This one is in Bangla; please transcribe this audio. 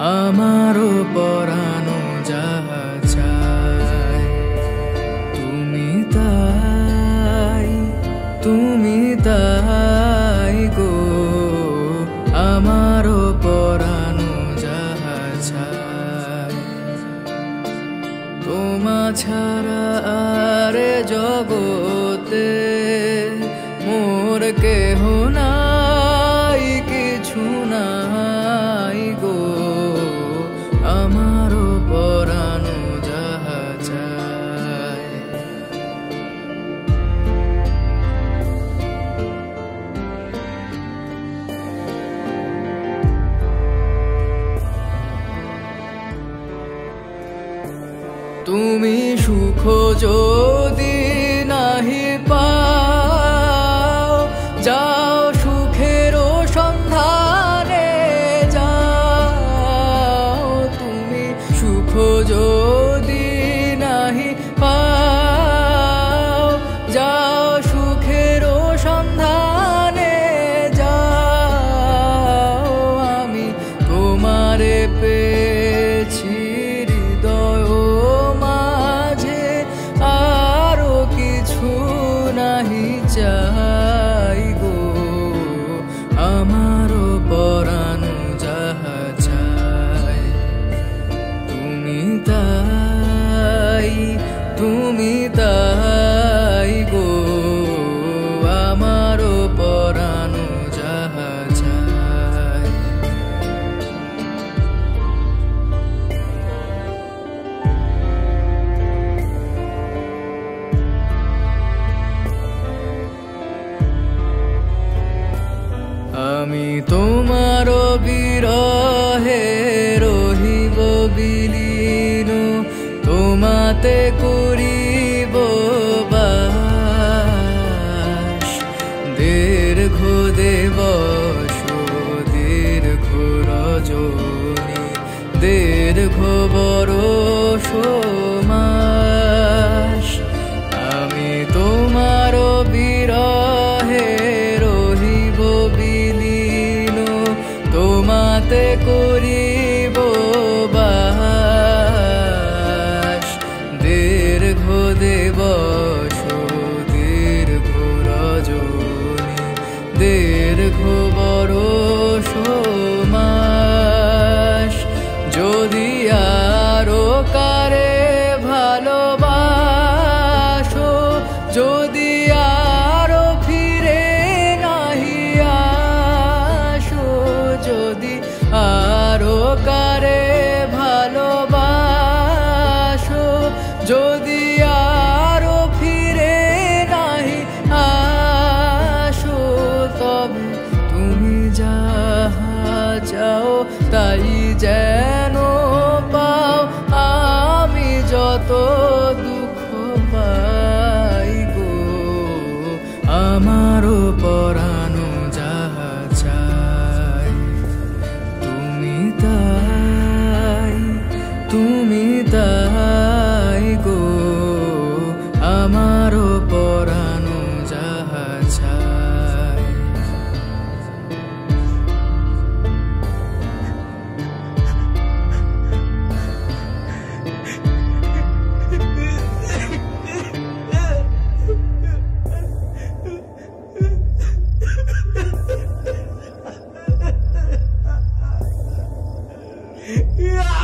আমারও পরানো যাহা চায় তুমি তাই গো, আমারও পরানো যাহা চায়। তোমা ছাড়া আর জগতে মোর কেহ নাই, কিছু নাই গো, আমারও পরানো যাহা চায়। তুমি সুখ যদি নাহি পাও, যাও সুখের সন্ধানে যাও। তুমি সুখ যদি নাহি পাও, যাও সুখের সন্ধানে যাও। আমি তোমারে পেয়েছি হৃদয় মাঝে, আরো কিছু নাহি চাই গো, আমারও পরানো যাহা চাই। তুমি তাই গো, আমারও পরানো যাহা চাই। আমি তোমার বিরহে রহিব বিলীন, তোমাতে করিব বাস। দীর্ঘ দিবস দীর্ঘ রজনী, দীর্ঘ বরষ মাস। আমি তোমার বিরহে রহিব বিলীন, তোমাতে করিব বাস। দীর্ঘ দিবস দীর্ঘ রজনী, দীর্ঘ বরষ মাস। যদি আরো কারে ভালোবাসো, যদি আরো ফিরে নাহি আসো, যদি আরো কারে ভালোবাসো, যদি আরো ফিরে নাহি আসো, তবে তুমি যাহা চাও তাই যেন পাও। আমি যত দুঃখ পাই গো, আমারও পরানো যাহা চাই। তুমি তাই গো, আমারও পরানো যাহা চাই। Yeah.